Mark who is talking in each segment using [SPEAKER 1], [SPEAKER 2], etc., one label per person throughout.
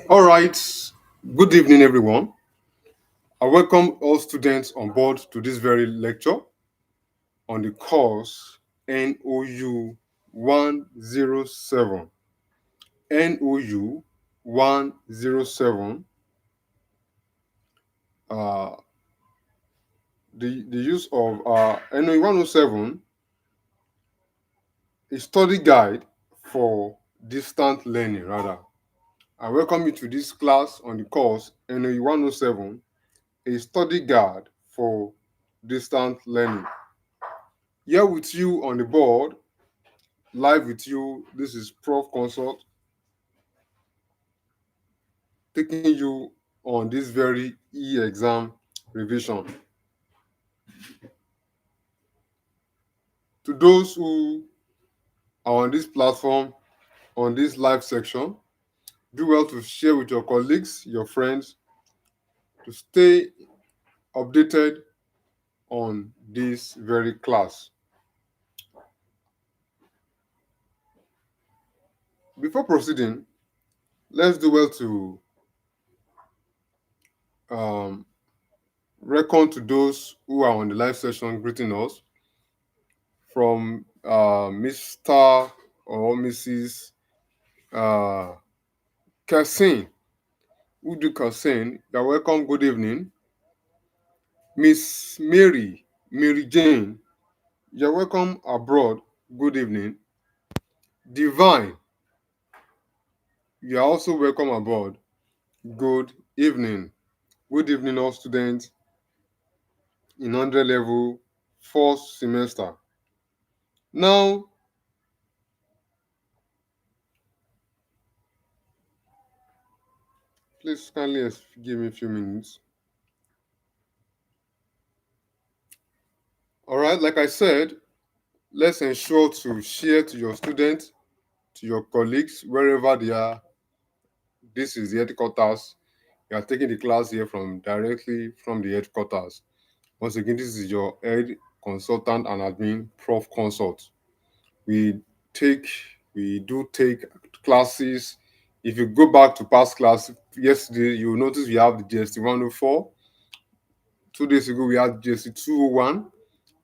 [SPEAKER 1] All right. Good evening, everyone. I welcome all students on board to this very lecture on the course NOU 107. NOU 107. Uh, the use of NOU 107 is study guide for distant learning, rather. I welcome you to this class on the course NOU 107, a study guide for distant learning. Here with you on the board, live with you, this is Prof Consult, taking you on this very e-exam revision. To those who are on this platform, on this live section, do well to share with your colleagues, your friends, to stay updated on this very class. Before proceeding, let's do well to um, reckon to those who are on the live session greeting us from Mr. or Mrs. Uh, Kassin, Udu Kassin. You're welcome. Good evening. Miss Mary Jane. You're welcome abroad. Good evening. Divine. You're also welcome aboard. Good evening. Good evening, all students in 100 level, first semester. Now, please kindly give me a few minutes. All right, like I said, let's ensure to share to your students, to your colleagues, wherever they are. This is the headquarters. You are taking the class here from directly from the headquarters. Once again, this is your head consultant and admin, Prof Consult. We take, we do take classes. If you go back to past class yesterday, you will notice we have the GST 104. 2 days ago, we had GST 201.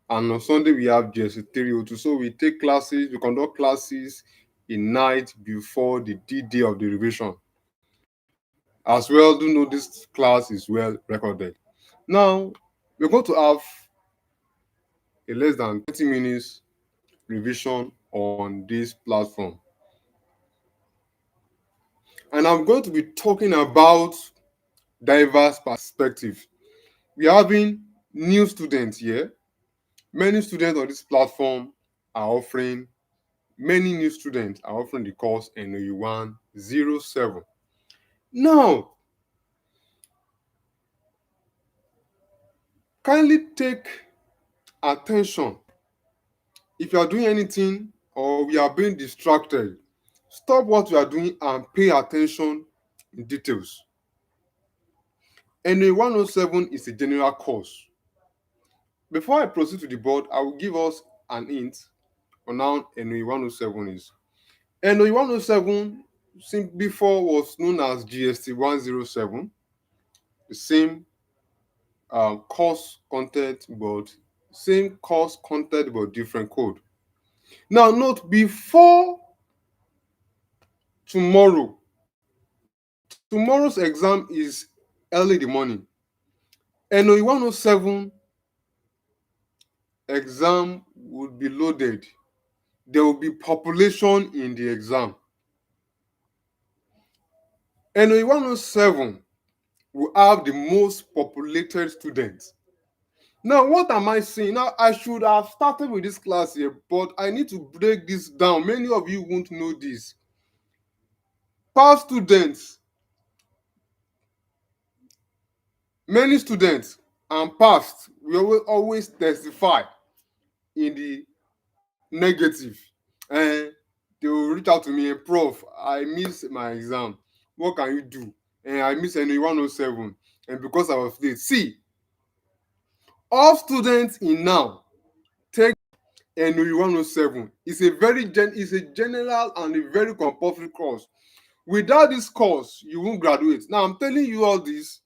[SPEAKER 1] And on Sunday, we have GST 302. So we take classes, we conduct classes in night before the D-Day of the revision. As well, do know this class is well recorded. Now, we're going to have a less than 20 minutes revision on this platform. And I'm going to be talking about diverse perspective. We are having new students here. Many students on this platform are offering, many new students are offering the course NOU 107. Now, kindly take attention. If you are doing anything or we are being distracted, stop what you are doing and pay attention in details. NOU 107 is a general course. Before I proceed to the board, I will give us an hint on how NOU 107 is. NOU 107 before was known as GST 107, the same course content but different code. Now note, before tomorrow's exam is early in the morning. NOU 107 exam would be loaded. There will be population in the exam. NOU 107 will have the most populated students. Now, what am I saying? Now, I should have started with this class here, but I need to break this down. Many of you won't know this. Past students, many students and past will always testify in the negative. And they will reach out to me, Prof, I missed my exam. What can you do? And I missed NOU 107. And because I was late. See, all students in now take NOU 107. It's a general and a very compulsory course. Without this course, you won't graduate. Now I'm telling you all this.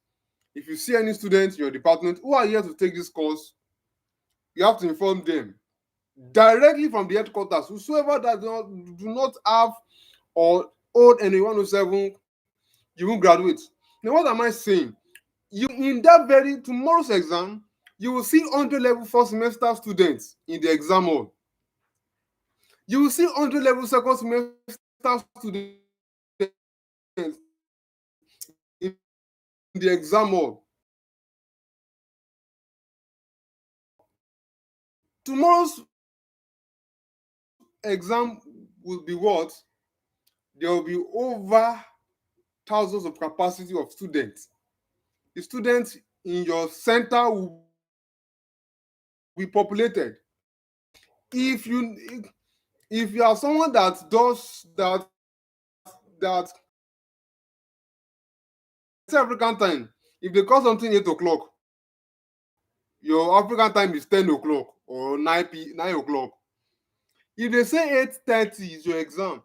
[SPEAKER 1] If you see any students in your department who are here to take this course, you have to inform them directly from the headquarters. Whosoever that do not have or old NOU 107, you won't graduate. Now, what am I saying? You in that very tomorrow's exam, you will see 100 level first semester students in the exam hall. You will see 100 level second semester students in the exam hall. Tomorrow's exam will be what? There will be over thousands of capacity of students. The students in your center will be populated. If you if you are someone that does that African time, if they call something 8 o'clock, your African time is 10 o'clock or 9 o'clock. If they say 8:30 is your exam,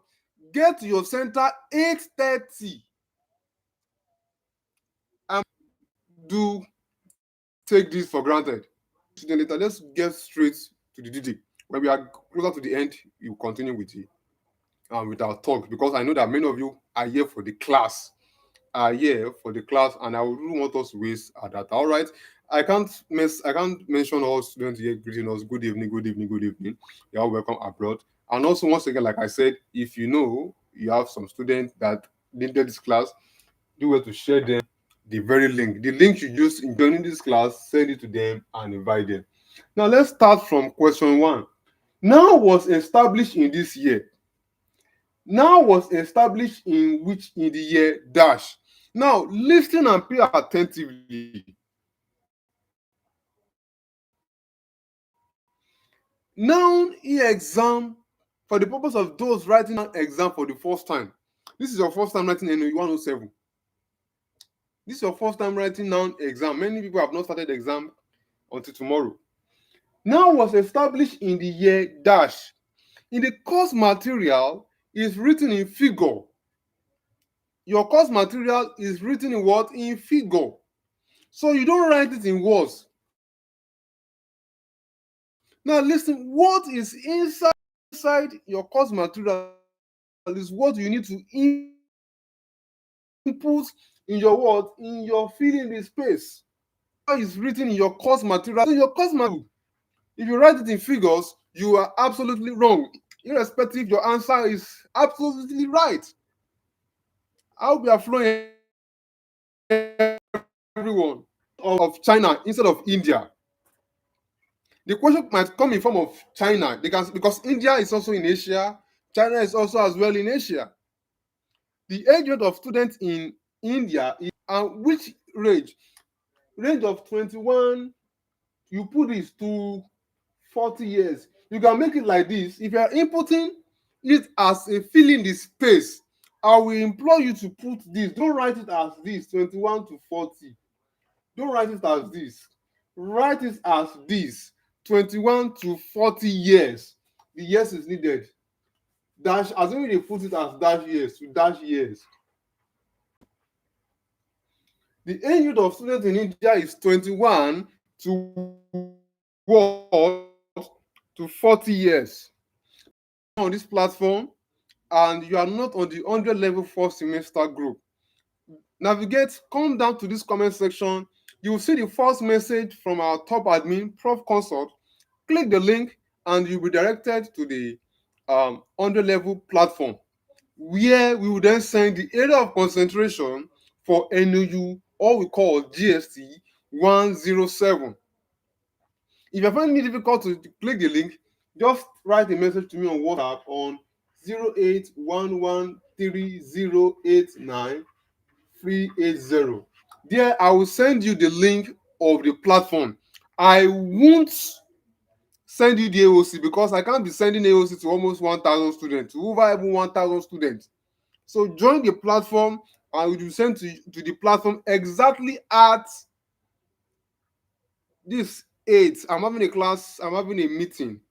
[SPEAKER 1] get to your center 8:30 and do take this for granted. Then later, let's get straight to the DD. When we are closer to the end, you continue with our talk, because I know that many of you are here for the class. And I would really want us to waste our data. All right. I can't mention all students here greeting us good evening, good evening, good evening. You are welcome abroad. And also, once again, like I said, if you know you have some students that needed this class, do well to share them the very link. The link you use in joining this class, send it to them and invite them. Now let's start from question 1. Now was established in this year. Now was established in which in the year dash. Now listen and pay attentively. Noun e-exam, for the purpose of those writing an exam for the first time. This is your first time writing NOU 107. This is your first time writing noun exam. Many people have not started exam until tomorrow. Now was established in the year dash. In the course material is written in figure. Your course material is written in what? In figure. So you don't write it in words. Now listen, what is inside your course material is what you need to input in your word, in your filling the space. What is written in your course material? So your course material, if you write it in figures, you are absolutely wrong. Irrespective, your answer is absolutely right. I hope you are flowing, everyone. Of China instead of India. The question might come in form of China because India is also in Asia, China is also as well in Asia. The age rate of students in India is which range? Range of 21, you put this to 40 years. You can make it like this. If you are inputting it as a fill in the space, I will implore you to put this. Don't write it as this, 21 to 40. Don't write it as this. Write it as this, 21 to 40 years. The years is needed. Dash, assuming they put it as dash years to dash years. The age rate of students in India is 21 to what? To 40 years. On this platform, and you are not on the 100 level first semester group, navigate, come down to this comment section. You will see the first message from our top admin, Prof Consult. Click the link and you'll be directed to the 100 level platform, where we will then send the area of concentration for NOU, or we call GST 107. If you're finding it difficult to click the link, just write a message to me on WhatsApp on 08113089380. There, I will send you the link of the platform. I won't send you the AOC because I can't be sending AOC to almost 1,000 students, to over even 1,000 students. So join the platform and we will send to the platform exactly at this 8. I'm having a class, I'm having a meeting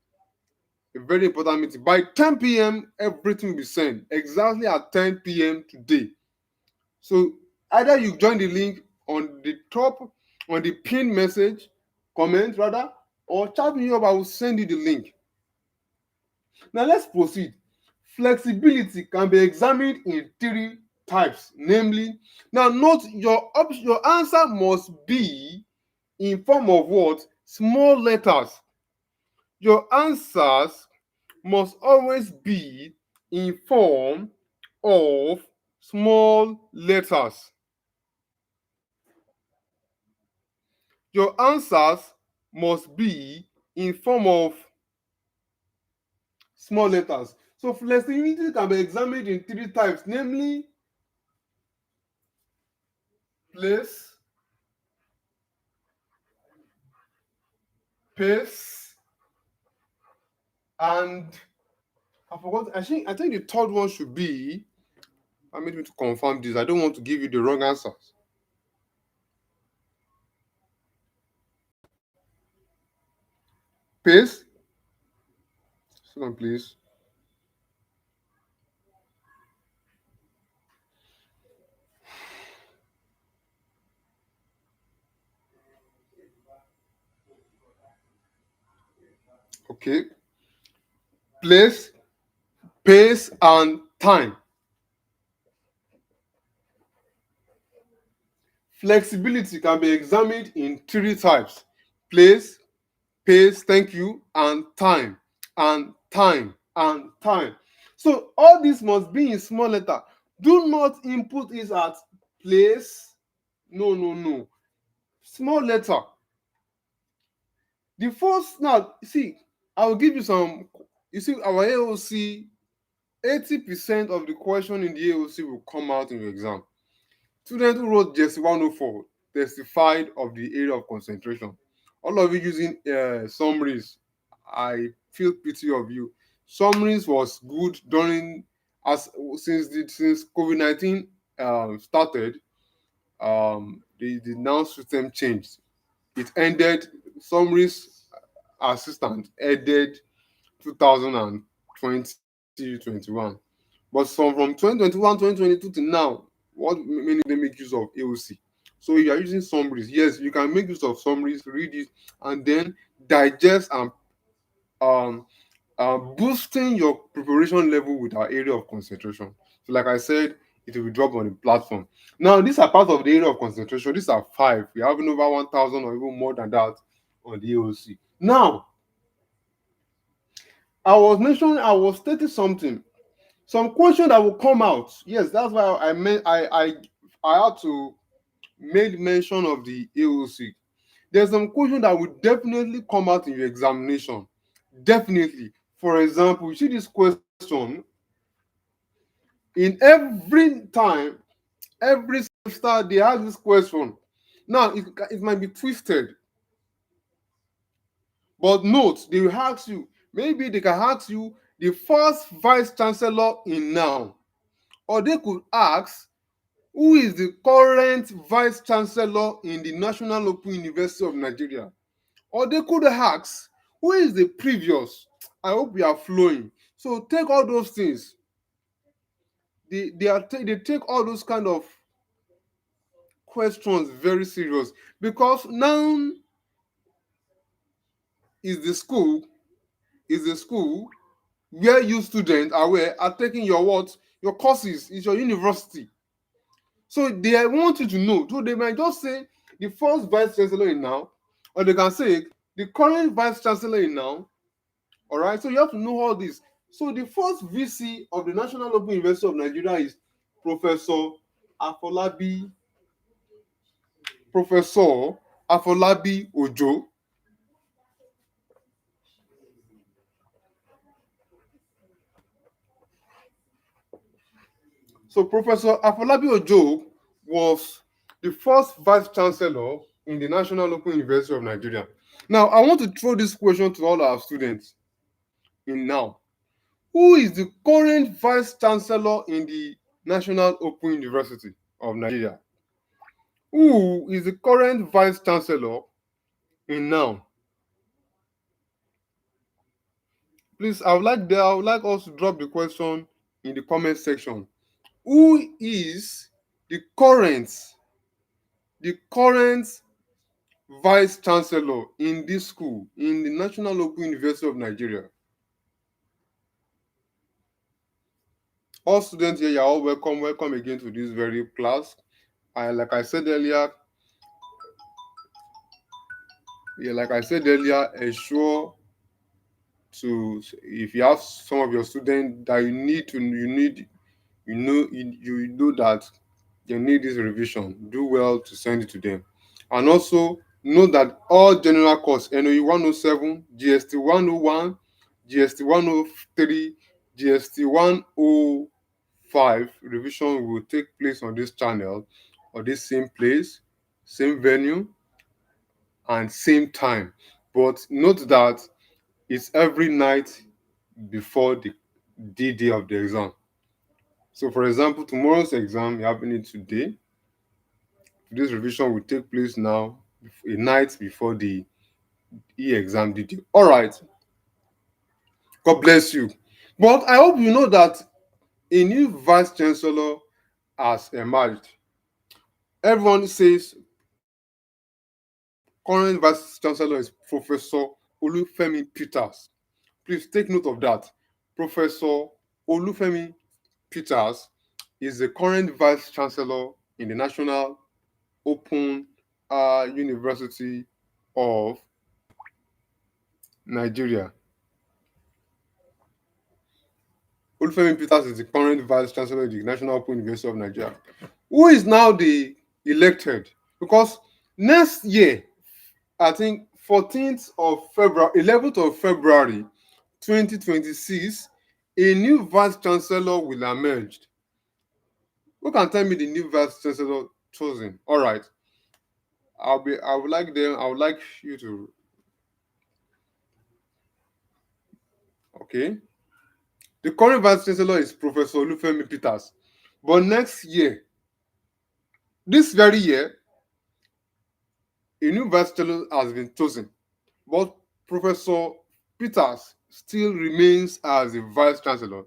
[SPEAKER 1] A very important meeting. By 10 p.m., everything will be sent exactly at 10 p.m. today. So either you join the link on the top, on the pinned message, comment rather, or chat me up. I will send you the link. Now let's proceed. Flexibility can be examined in three types, namely, now note your answer must be in form of what? Small letters. Your answers must always be in form of small letters. Your answers must be in form of small letters. So flexibility can be examined in three types, namely place, pace, and I forgot. I think the third one should be. I need me to confirm this. I don't want to give you the wrong answers. Pace. Hold on, please. Okay. Place, pace, and time. Flexibility can be examined in three types: place, pace, thank you, and time, and time, and time. So all this must be in small letter. Do not input it at place. No, no, no. Small letter. The first now, see, I will give you some. You see, our AOC, 80% of the question in the AOC will come out in your exam. Students who wrote just 104 testified of the area of concentration. All of you using summaries, I feel pity of you. Summaries was good during as since COVID-19 started. The now system changed. It ended. Summaries assistant ended 2020-21. But from 2021, 2022 to now, what many of them make use of AOC. So if you are using summaries, yes, you can make use of summaries, read it, and then digest and um, boosting your preparation level with our area of concentration. So, like I said, it will be dropped on the platform. Now, these are part of the area of concentration. These are five. We're having over 1,000 or even more than that on the AOC. Now, I was stating something. Some question that will come out. Yes, that's why I meant I had to make mention of the AOC. There's some question that will definitely come out in your examination. Definitely. For example, you see this question in every time, every semester they ask this question. Now it might be twisted, but note they will ask you. Maybe they can ask you the first vice chancellor in now, or they could ask who is the current vice chancellor in the National Open University of Nigeria? Or they could ask, who is the previous? I hope we are flowing. So take all those things. They take all those kind of questions very serious because now is the school is the school where you students are taking your what your courses is your university. So they want you to know. So they might just say the first vice chancellor in now, or they can say the current vice chancellor in now. All right. So you have to know all this. So the first VC of the National Open University of Nigeria is Professor Afolabi, Professor Afolabi Ojo. So Professor Afolabi Ojo was the first vice chancellor in the National Open University of Nigeria. Now, I want to throw this question to all our students in now. Who is the current vice chancellor in the National Open University of Nigeria? Who is the current vice chancellor in now? Please, I would like us to drop the question in the comment section. Who is the current the current vice chancellor in this school, in the National Open University of Nigeria? All students here, you are all welcome. Welcome again to this very class. Like I said earlier, ensure to, if you have some of your students that you know that they need this revision, do well to send it to them. And also know that all general course, NOE 107, GST 101, GST 103, GST 105 revision will take place on this channel, or this same place, same venue, and same time. But note that it's every night before the day of the exam. So, for example, tomorrow's exam, you're having it today. Today's revision will take place now, a night before the e-exam due. All right. God bless you. But I hope you know that a new vice chancellor has emerged. Everyone says current vice chancellor is Professor Olufemi Peters. Please take note of that. Professor Olufemi Peters is the current vice chancellor in the National Open University of Nigeria. Olufemi Peters is the current vice chancellor of the National Open University of Nigeria, who is now the elected, because next year, I think 14th of February, 11th of February 2026, a new vice chancellor will emerge. Who can tell me the new vice chancellor chosen? All right. I would like you to, okay. The current vice chancellor is Professor Olufemi Peters. But next year, this very year, a new vice chancellor has been chosen. But Professor Peters still remains as the vice chancellor,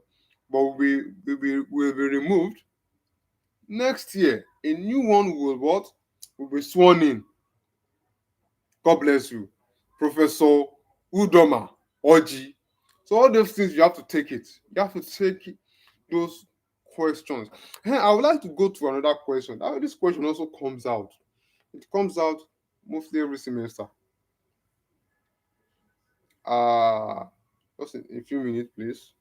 [SPEAKER 1] but will be removed. Next year, a new one will what? Will be sworn in. God bless you. Professor Udoma Oji. So all those things you have to take it. You have to take those questions. I would like to go to another question. This question also comes out. It comes out mostly every semester. Uh just in a few minutes, please.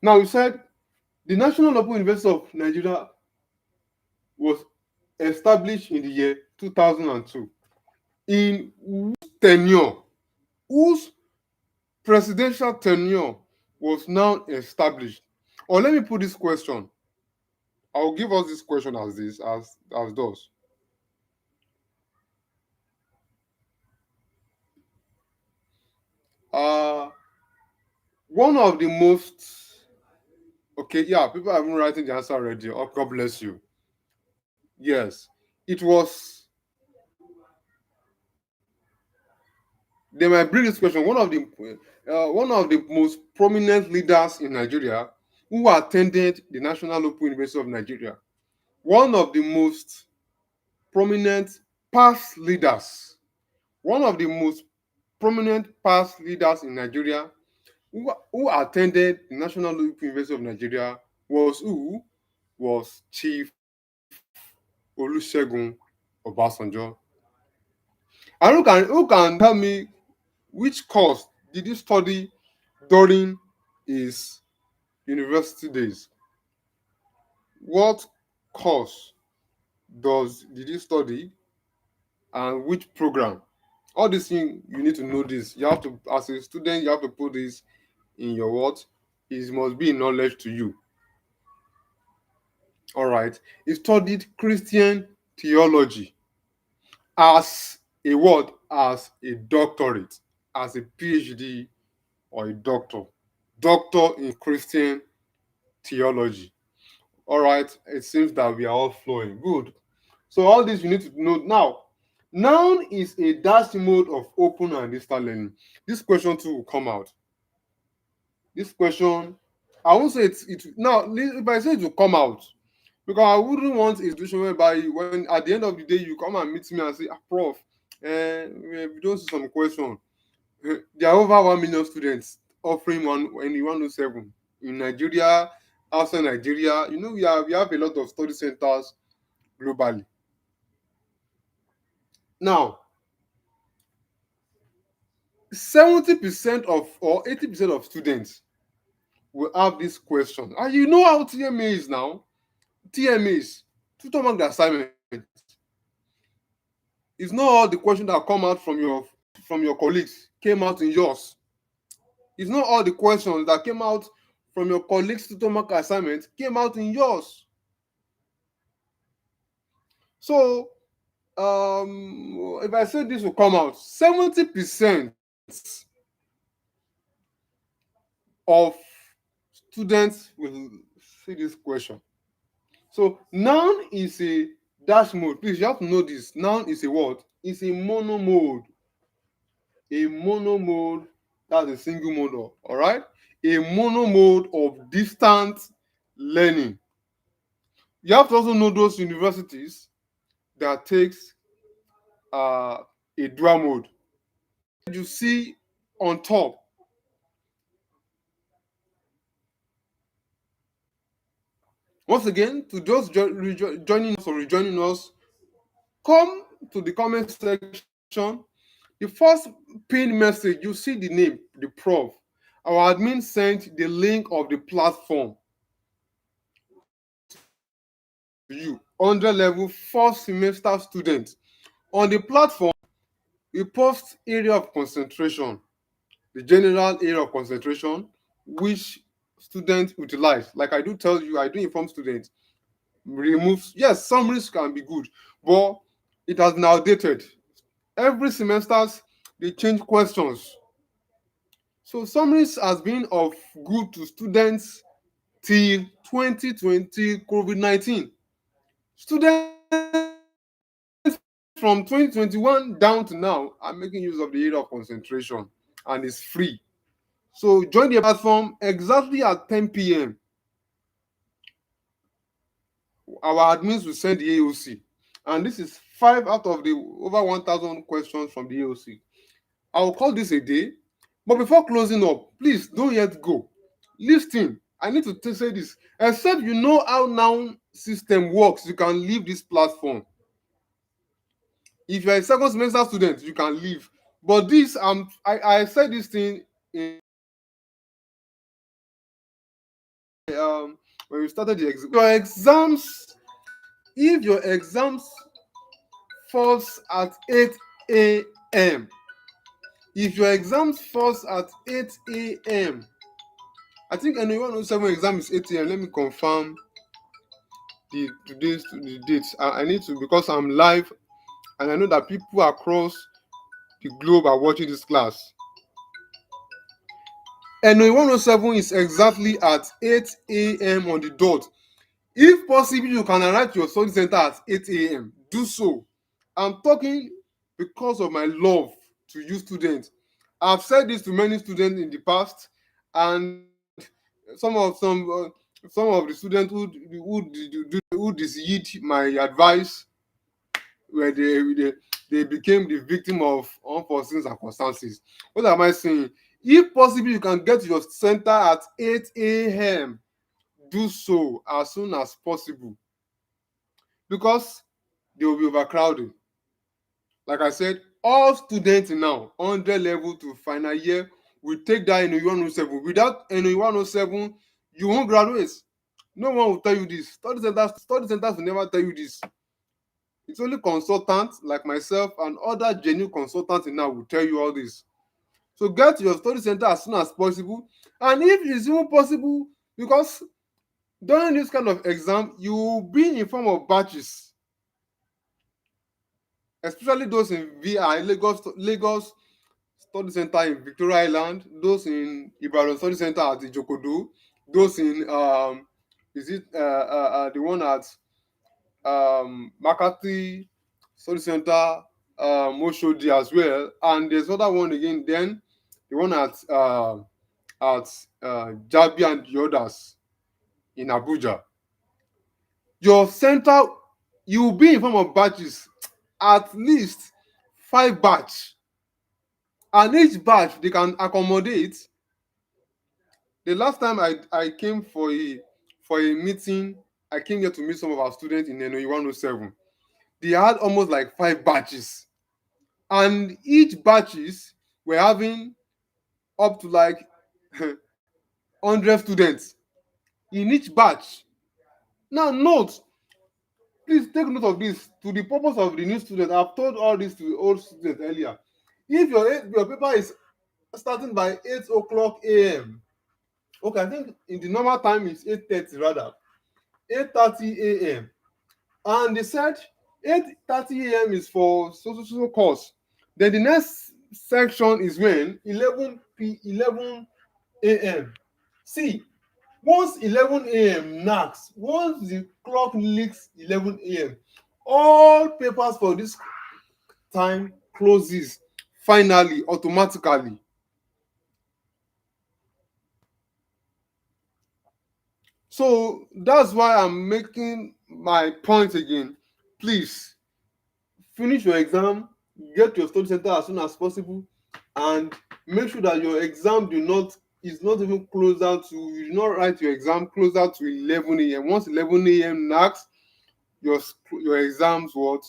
[SPEAKER 1] Now you said the National Open University of Nigeria was established in the year 2002. In whose tenure, whose presidential tenure was now established? Or let me put this question. I'll give us this question as does. Uh one of the most, okay, yeah, people have been writing the answer already. Oh, God bless you. Yes, it was. They might bring this question. One of the most prominent leaders in Nigeria who attended the National Open University of Nigeria. One of the most prominent past leaders. One of the most prominent past leaders in Nigeria who attended the National Open University of Nigeria was who? Was Chief Olusegun Obasanjo. And who can tell me which course did he study during his university days? What course did he study, and which program? All these things you need to know this. You have to, as a student, you have to put this in your what? It must be knowledge to you. All right. He studied Christian theology as a what? As a doctorate, as a PhD or a doctor. Doctor in Christian theology. All right, it seems that we are all flowing. Good. So all this you need to know now. Noun is a dash mode of open and distant learning. This question too will come out. This question, I won't say it now. If I say it will come out, because I wouldn't want a situation whereby when at the end of the day you come and meet me and say, ah, Prof, we don't see some question. There are over 1 million students offering one in 107 in Nigeria, outside Nigeria. You know, we have a lot of study centers globally. Now, 70% of or 80% of students will have this question. And you know how TMA is now. TMA is tutor mark the assignment. It's not all the questions that come out from your colleagues came out in yours. It's not all the questions that came out from your colleagues' tutor mark assignment came out in yours. So if I say this will come out, 70% of students will see this question. So noun is a dash mode. Please, you have to know this. Noun is a what? It's a mono mode. A mono mode, that's a single mode. All right? A mono mode of distant learning. You have to also know those universities that takes a dual mode. You see on top. Once again, to those joining us or rejoining us, come to the comment section. The first pinned message, you see the name, the prof. Our admin sent the link of the platform to you, 100 level first semester student. On the platform, we post area of concentration, the general area of concentration, which students utilize. Like I do tell you, I do inform students, removes, yes, summaries can be good, but it has been outdated. Every semesters, they change questions. So summaries has been of good to students till 2020 COVID-19. Students from 2021 down to now are making use of the area of concentration and it's free. So join the platform exactly at 10 p.m. Our admins will send the AOC. And this is 5 out of the over 1,000 questions from the AOC. I will call this a day. But before closing up, please don't yet go. Listen, I need to say this. Except you know how noun system works, you can leave this platform. If you're a second semester student, you can leave. But this, I said this thing in when we started the exam. Your exams, if your exams falls at 8 a.m., if your exams falls at 8 a.m., I think anyone who 7 exam is 8 a.m. Let me confirm the dates. I need to, because I'm live and I know that people across the globe are watching this class. And 107 is exactly at 8 a.m. on the dot. If possible, you can arrive to your study center at 8 a.m. Do so. I'm talking because of my love to you students. I've said this to many students in the past, and some of the students who disheed my advice, where they became the victim of unforeseen circumstances. What am I saying? If possible, you can get to your center at 8 a.m. Do so as soon as possible, because they will be overcrowding. Like I said, all students now, 100 level to final year, will take that NOE 107. Without NOE 107, you won't graduate. No one will tell you this. Study centers will never tell you this. It's only consultants like myself and other genuine consultants now will tell you all this. So get to your study center as soon as possible. And if it's even possible, because during this kind of exam, you will be in form of batches, especially those in VI, Lagos Study Center in Victoria Island, those in Ibadan Study Center at Ijokodo, those in Is it the one at Makati Study Center, Moshodi as well, and there's other one again. Then the one at Jabi and the others in Abuja. Your center, you will be in form of batches, at least 5 batch, and each batch they can accommodate. The last time I came for a meeting, I came here to meet some of our students in NOE 107. They had almost like 5 batches, and each batches were having up to like 100 students in each batch. Now note, please take note of this to the purpose of the new student. I've told all this to the old students earlier. If your paper is starting by 8 o'clock a.m., okay, I think in the normal time is 8:30 rather, 8:30 a.m., and they said 8:30 a.m. is for so course. Then the next section is when 11 a.m. See, once 11 a.m. knocks, once the clock licks 11 a.m., all papers for this time closes finally automatically. So that's why I'm making my point again. Please finish your exam, get to your study center as soon as possible, and make sure that your exam do not is not even closer to, you do not write your exam closer to 11 a.m. Once 11 a.m. knocks, your your exams what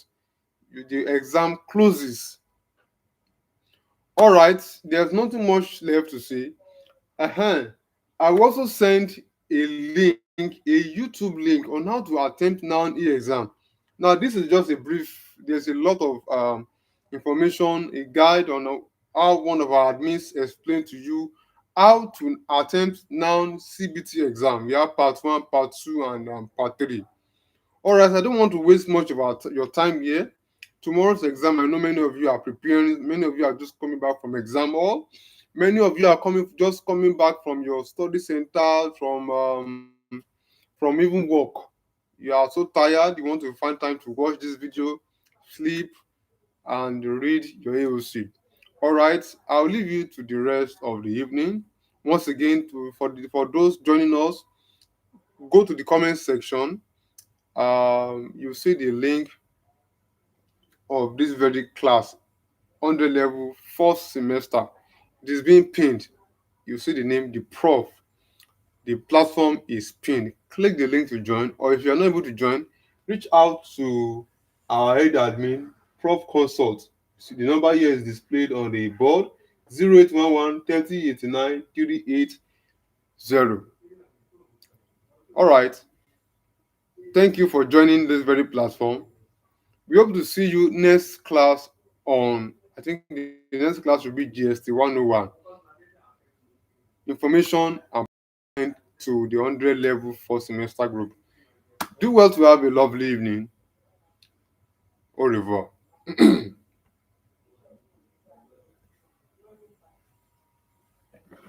[SPEAKER 1] the exam closes. All right, there's nothing much left to say. Uh-huh. I will also send a YouTube link on how to attempt now e-exam. Now, this is just a brief, there's a lot of information, a guide on how one of our admins explained to you how to attempt now CBT exam. We have part one, part two, and part three. All right, I don't want to waste much of your time here. Tomorrow's exam, I know many of you are preparing, many of you are just coming back from exam hall. Many of you are coming back from your study center, from even work. You are so tired, you want to find time to watch this video, sleep, and read your AOC. All right, I'll leave you to the rest of the evening. Once again, for those joining us, go to the comment section. You see the link of this very class, 100 level, fourth semester. It is being pinned. You see the name, the prof. The platform is pinned. Click the link to join, or if you are not able to join, reach out to our head admin, Prof Consult. See, the number here is displayed on the board: 0811 3089 380. All right. Thank you for joining this very platform. We hope to see you next class on, I think the next class will be GST 101, information and to the 100 level for semester group. Do well to have a lovely evening. Au revoir.